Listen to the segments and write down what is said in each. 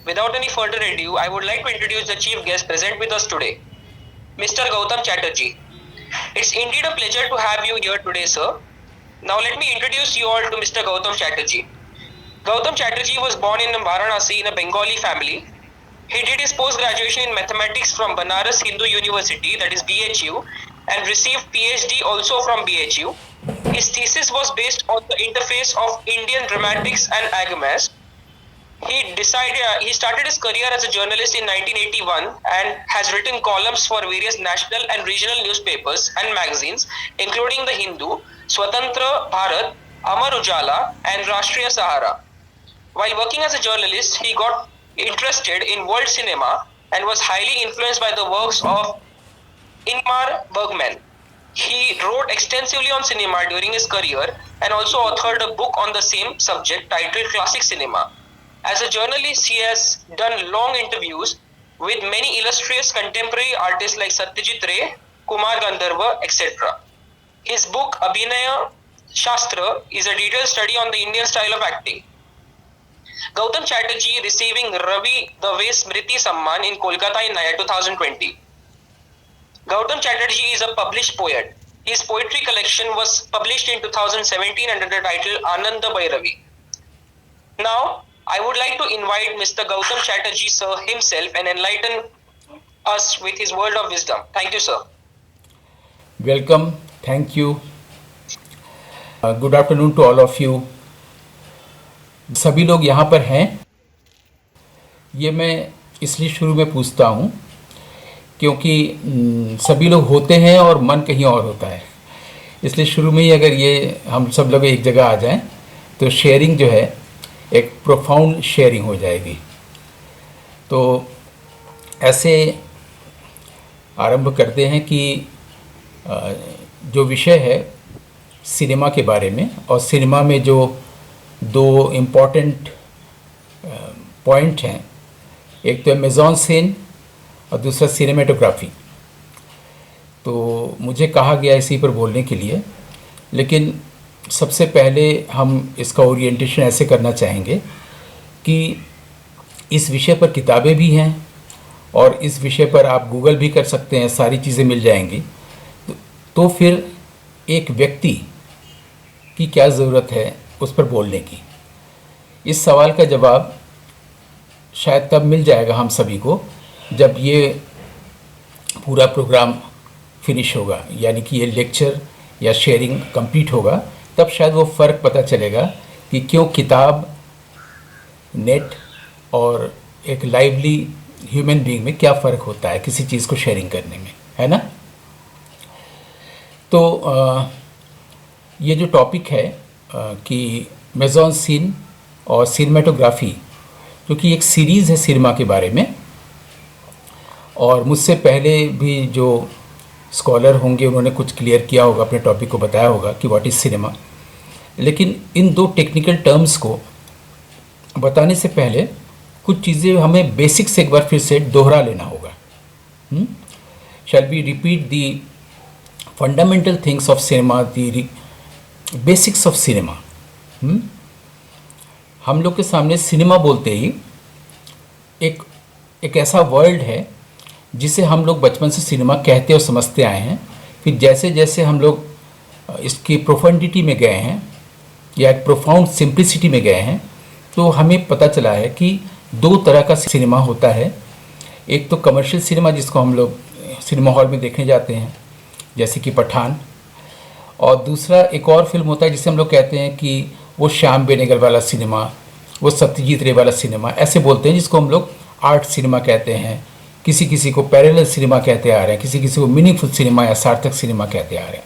without any further ado, I would like to introduce the chief guest present with us today, Mr. Gautam Chatterjee. It's indeed a pleasure to have you here today, sir. Now let me introduce you all to Mr. Gautam Chatterjee. Gautam Chatterjee was born in Varanasi in a Bengali family. He did his post-graduation in mathematics from Banaras Hindu University, that is BHU, and received PhD also from BHU. His thesis was based on the interface of Indian dramatics and Agamas. He started his career as a journalist in 1981 and has written columns for various national and regional newspapers and magazines, including The Hindu, Swatantra Bharat, Amar Ujala, and Rashtriya Sahara. While working as a journalist, he got interested in world cinema and was highly influenced by the works of Ingmar Bergman. He wrote extensively on cinema during his career and also authored a book on the same subject titled Classic Cinema. As a journalist, he has done long interviews with many illustrious contemporary artists like Satyajit Ray, Kumar Gandharva, etc. His book Abhinaya Shastra is a detailed study on the Indian style of acting. Gautam Chatterjee receiving Ravi Dave Smriti Samman in Kolkata in 2020. Gautam Chatterjee is a published poet. His poetry collection was published in 2017 under the title Ananda Bhairavi. Now, I would like to invite Mr. Gautam Chatterjee sir himself and enlighten us with his word of wisdom. Thank you, sir. Welcome. Thank you. Good afternoon to all of you. सभी लोग यहाँ पर हैं, ये मैं इसलिए शुरू में पूछता हूँ क्योंकि सभी लोग होते हैं और मन कहीं और होता है, इसलिए शुरू में ही अगर ये हम सब लोग एक जगह आ जाएं तो शेयरिंग जो है एक प्रोफाउंड शेयरिंग हो जाएगी। तो ऐसे आरंभ करते हैं कि जो विषय है सिनेमा के बारे में, और सिनेमा में जो दो इम्पॉर्टेंट पॉइंट हैं, एक तो मेज़ॉन सीन और दूसरा सिनेमेटोग्राफी। तो मुझे कहा गया इसी पर बोलने के लिए, लेकिन सबसे पहले हम इसका ओरिएंटेशन ऐसे करना चाहेंगे कि इस विषय पर किताबें भी हैं और इस विषय पर आप गूगल भी कर सकते हैं, सारी चीज़ें मिल जाएंगी। तो फिर एक व्यक्ति की क्या ज़रूरत है उस पर बोलने की? इस सवाल का जवाब शायद तब मिल जाएगा हम सभी को जब ये पूरा प्रोग्राम फिनिश होगा, यानी कि ये लेक्चर या शेयरिंग कंप्लीट होगा, तब शायद वो फ़र्क पता चलेगा कि क्यों किताब, नेट और एक लाइवली ह्यूमन बीइंग में क्या फ़र्क होता है किसी चीज़ को शेयरिंग करने में, है ना? तो ये जो टॉपिक है कि मेज़ॉन सीन और सिनेमेटोग्राफी, क्योंकि एक सीरीज़ है सिनेमा के बारे में, और मुझसे पहले भी जो स्कॉलर होंगे उन्होंने कुछ क्लियर किया होगा, अपने टॉपिक को बताया होगा कि व्हाट इज़ सिनेमा। लेकिन इन दो टेक्निकल टर्म्स को बताने से पहले कुछ चीज़ें हमें बेसिक्स एक बार फिर से दोहरा लेना होगा। Shall be repeat the fundamental things of cinema, the basics of cinema. हम लोग के सामने सिनेमा बोलते ही एक ऐसा वर्ल्ड है जिसे हम लोग बचपन से सिनेमा कहते और समझते आए हैं। फिर जैसे जैसे हम लोग इसकी प्रोफंडिटी में गए हैं या एक प्रोफाउंड सिंप्लिसिटी में गए हैं, तो हमें पता चला है कि दो तरह का सिनेमा होता है। एक तो कमर्शियल सिनेमा जिसको हम लोग सिनेमा हॉल में देखने जाते हैं, जैसे कि पठान, और दूसरा एक और फिल्म होता है जिसे हम लोग कहते हैं कि वो श्याम बेनेगल वाला सिनेमा, वो सत्यजीत रे वाला सिनेमा, ऐसे बोलते हैं, जिसको हम लोग आर्ट सिनेमा कहते हैं। किसी किसी को पैरेलल सिनेमा कहते आ रहे हैं, किसी किसी को मीनिंगफुल सिनेमा या सार्थक सिनेमा कहते आ रहे हैं।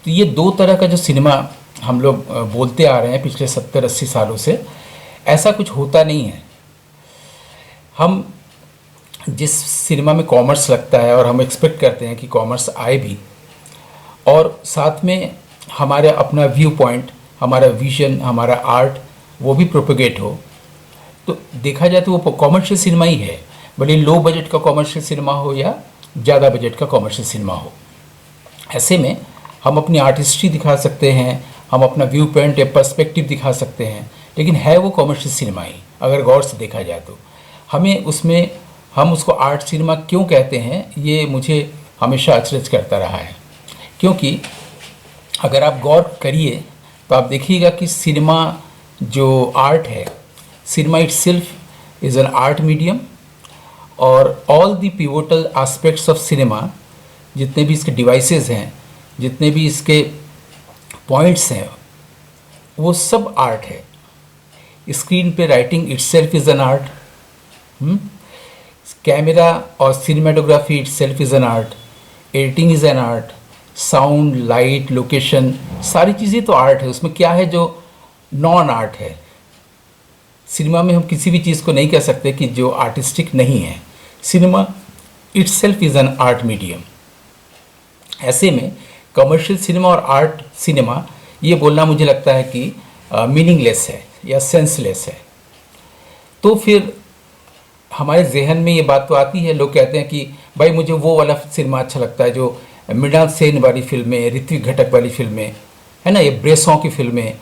तो ये दो तरह का जो सिनेमा हम लोग बोलते आ रहे हैं पिछले 70-80 सालों से, ऐसा कुछ होता नहीं है। हम जिस सिनेमा में कॉमर्स लगता है और हम एक्सपेक्ट करते हैं कि कॉमर्स आए भी, और साथ में हमारा अपना व्यू पॉइंट, हमारा विजन, हमारा आर्ट वो भी प्रोपेगेट हो, तो देखा जाए तो वो कॉमर्शियल सिनेमा ही है, भले लो बजट का कॉमर्शियल सिनेमा हो या ज़्यादा बजट का कॉमर्शियल सिनेमा हो। ऐसे में हम अपनी आर्टिस्ट्री दिखा सकते हैं, हम अपना व्यू पॉइंट या पर्सपेक्टिव दिखा सकते हैं, लेकिन है वो कॉमर्शियल सिनेमा ही अगर गौर से देखा जाए तो। हम उसको आर्ट सिनेमा क्यों कहते हैं, ये मुझे हमेशा अचरज करता रहा है। क्योंकि अगर आप गौर करिए तो आप देखिएगा कि सिनेमा जो आर्ट है, cinema itself is an art medium, और all the pivotal aspects of cinema, जितने भी इसके डिवाइसेस हैं, जितने भी इसके पॉइंट्स हैं, वो सब आर्ट है। स्क्रीन पे writing itself is an art, camera और cinematography itself is an art, editing is an art, sound, light, location, सारी चीज़ें तो आर्ट है। उसमें क्या है जो नॉन आर्ट है? सिनेमा में हम किसी भी चीज़ को नहीं कह सकते कि जो आर्टिस्टिक नहीं है। Cinema itself is an art medium. ऐसे में कमर्शियल सिनेमा और आर्ट सिनेमा, ये बोलना मुझे लगता है कि मीनिंगलेस है या सेंसलेस है। तो फिर हमारे जहन में ये बात तो आती है, लोग कहते हैं कि भाई मुझे वो वाला सिनेमा अच्छा लगता है जो मृणाल सेन वाली फिल्में, ऋत्विक घटक वाली फिल्में, है ना, ये ब्रेसों की फिल्में,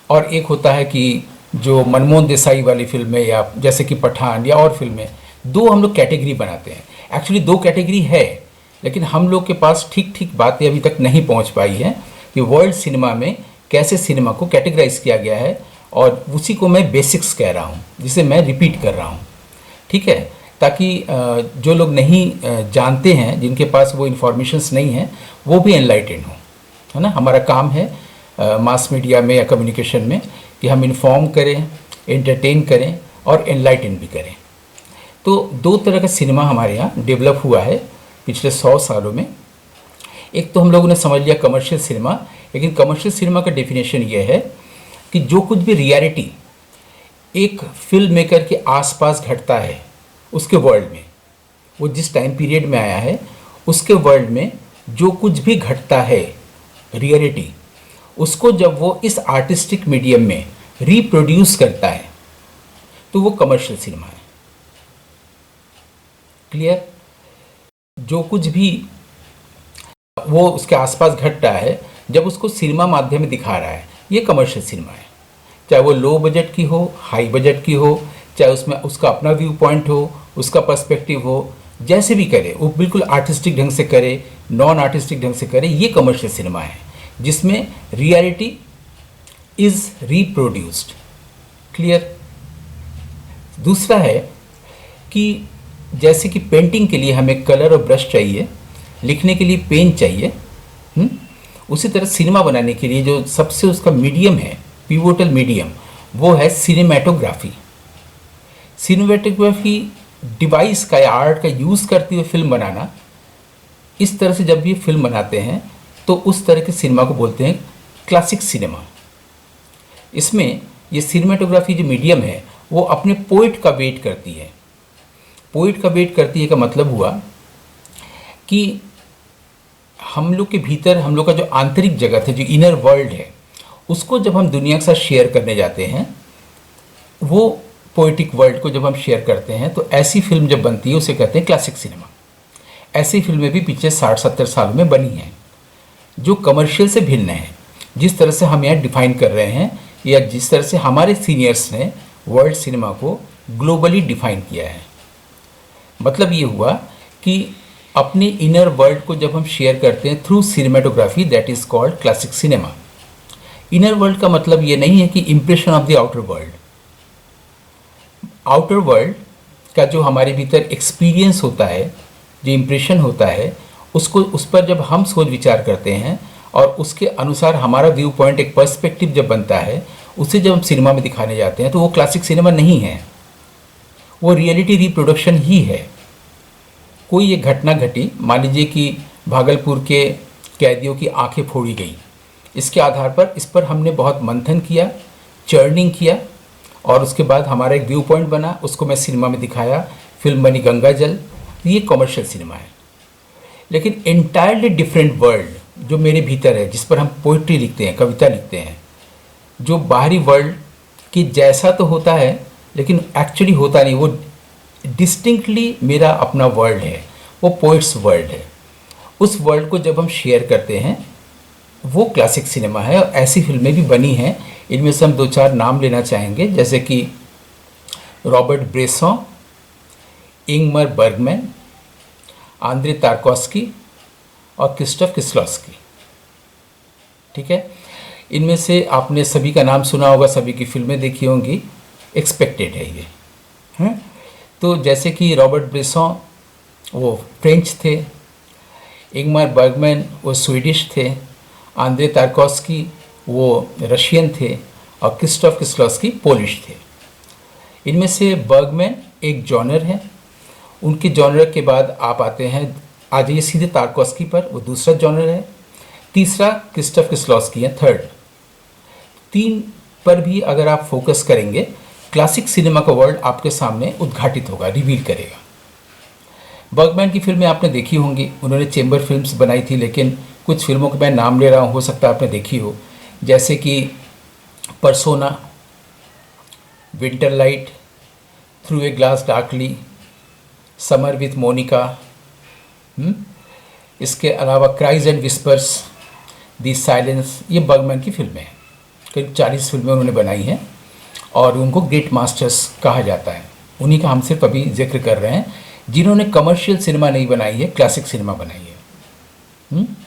और एक होता है कि जो मनमोहन देसाई वाली फिल्में, या जैसे कि पठान या और फिल्में। दो हम लोग कैटेगरी बनाते हैं। एक्चुअली दो कैटेगरी है, लेकिन हम लोग के पास ठीक ठीक बातें अभी तक नहीं पहुंच पाई है कि वर्ल्ड सिनेमा में कैसे सिनेमा को कैटेगराइज किया गया है, और उसी को मैं बेसिक्स कह रहा हूँ, जिसे मैं रिपीट कर रहा हूँ। ठीक है, ताकि जो लोग नहीं जानते हैं, जिनके पास वो इन्फॉर्मेशंस नहीं है, वो भी एनलाइटेंड हो, है ना। हमारा काम है मास मीडिया में या कम्युनिकेशन में कि हम इन्फॉर्म करें, एंटरटेन करें और एनलाइटन भी करें। तो दो तरह का सिनेमा हमारे यहाँ डेवलप हुआ है पिछले 100 सालों में। एक तो हम लोगों ने समझ लिया कमर्शियल सिनेमा, लेकिन कमर्शियल सिनेमा का डेफिनेशन ये है कि जो कुछ भी रियलिटी एक फिल्म मेकर के आसपास घटता है उसके वर्ल्ड में, वो जिस टाइम पीरियड में आया है उसके वर्ल्ड में जो कुछ भी घटता है रियलिटी, उसको जब वो इस आर्टिस्टिक मीडियम में रिप्रोड्यूस करता है तो वो कमर्शियल सिनेमा है। क्लियर? जो कुछ भी वो उसके आसपास घट रहा है, जब उसको सिनेमा माध्यम में दिखा रहा है, ये कमर्शियल सिनेमा है। चाहे वो लो बजट की हो, हाई बजट की हो, चाहे उसमें उसका अपना व्यू पॉइंट हो, उसका पर्सपेक्टिव हो, जैसे भी करे वो बिल्कुल आर्टिस्टिक ढंग से करे, नॉन आर्टिस्टिक ढंग से करे, ये कमर्शियल सिनेमा है जिसमें रियलिटी इज रिप्रोड्यूस्ड। क्लियर? दूसरा है कि जैसे कि पेंटिंग के लिए हमें कलर और ब्रश चाहिए, लिखने के लिए पेन चाहिए, उसी तरह सिनेमा बनाने के लिए जो सबसे उसका मीडियम है, पिवोटल मीडियम, वो है सिनेमेटोग्राफी। सिनेमेटोग्राफी डिवाइस का या आर्ट का यूज़ करते हुए फिल्म बनाना, इस तरह से जब भी फिल्म बनाते हैं तो उस तरह के सिनेमा को बोलते हैं क्लासिक सिनेमा। इसमें ये सिनेमेटोग्राफी जो मीडियम है वो अपने पोइट का वेट करती है। पोइट का वेट करती है का मतलब हुआ कि हम लोग के भीतर, हम लोग का जो आंतरिक जगत है, जो इनर वर्ल्ड है, उसको जब हम दुनिया के साथ शेयर करने जाते हैं, वो पोइटिक वर्ल्ड को जब हम शेयर करते हैं, तो ऐसी फिल्म जब बनती है उसे कहते हैं क्लासिक सिनेमा। ऐसी फिल्में भी पिछले 60-70 सालों में बनी हैं जो कमर्शियल से भिन्न है। जिस तरह से हम यहाँ डिफाइन कर रहे हैं, या जिस तरह से हमारे सीनियर्स ने वर्ल्ड सिनेमा को ग्लोबली डिफाइन किया है, मतलब ये हुआ कि अपने इनर वर्ल्ड को जब हम शेयर करते हैं through cinematography, that is called classic cinema. Inner world का मतलब ये नहीं है कि impression of the outer world. Outer world का जो हमारे भीतर एक्सपीरियंस होता है, जो इम्प्रेशन होता है, उसको, उस पर जब हम सोच विचार करते हैं और उसके अनुसार हमारा व्यू पॉइंट, एक पर्सपेक्टिव जब बनता है, उसे जब हम सिनेमा में दिखाने जाते हैं तो वो क्लासिक सिनेमा नहीं है, वो रियलिटी रिप्रोडक्शन ही है। कोई एक घटना घटी, मान लीजिए कि भागलपुर के कैदियों की आंखें फोड़ी गई, इसके आधार पर इस पर हमने बहुत मंथन किया, चर्निंग किया, और उसके बाद हमारा एक व्यू पॉइंट बना, उसको मैं सिनेमा में दिखाया, फिल्म बनी गंगा जल। ये कमर्शियल सिनेमा है। लेकिन एंटायरली डिफरेंट वर्ल्ड जो मेरे भीतर है, जिस पर हम पोइट्री लिखते हैं, कविता लिखते हैं, जो बाहरी वर्ल्ड की जैसा तो होता है लेकिन एक्चुअली होता नहीं, वो डिस्टिंक्टली मेरा अपना वर्ल्ड है, वो पोइट्स वर्ल्ड है। उस वर्ल्ड को जब हम शेयर करते हैं वो क्लासिक सिनेमा है। और ऐसी फिल्में भी बनी हैं, इनमें से हम 2-4 नाम लेना चाहेंगे, जैसे कि रॉबर्ट ब्रेसॉ, इंगमर बर्गमैन, आंद्रे तार्कोस्की और क्रिस्टोफ किस्लोस्की। ठीक है, इनमें से आपने सभी का नाम सुना होगा, सभी की फिल्में देखी होंगी, एक्सपेक्टेड है ये हैं। तो जैसे कि रॉबर्ट ब्रेसॉ वो फ्रेंच थे, इंगमर बर्गमैन वो स्वीडिश थे, आंद्रे तार्कोस्की वो रशियन थे और क्रिस्टोफ किस्लोस्की पोलिश थे। इनमें से बर्गमैन एक जॉनर है, उनके जॉनर के बाद आप आते हैं, आ जाइए सीधे तार्कोस्की पर, वो दूसरा जॉनर है। तीसरा क्रिस्टोफ किस्लोस्की है, थर्ड। तीन पर भी अगर आप फोकस करेंगे, क्लासिक सिनेमा का वर्ल्ड आपके सामने उद्घाटित होगा, रिवील करेगा। बर्गमैन की फिल्में आपने देखी होंगी, उन्होंने चेंबर फिल्म्स बनाई थी, लेकिन कुछ फिल्मों के मैं नाम ले रहा हूँ, हो सकता है आपने देखी हो, जैसे कि persona, winter light, through a glass darkly, summer with Monica, इसके अलावा cries and whispers, the silence, ये बर्गमैन की फिल्में हैं। करीब 40 फिल्में उन्होंने बनाई हैं और उनको ग्रेट मास्टर्स कहा जाता है। उन्हीं का हम सिर्फ अभी जिक्र कर रहे हैं जिन्होंने कमर्शियल सिनेमा नहीं बनाई है, क्लासिक सिनेमा बनाई है।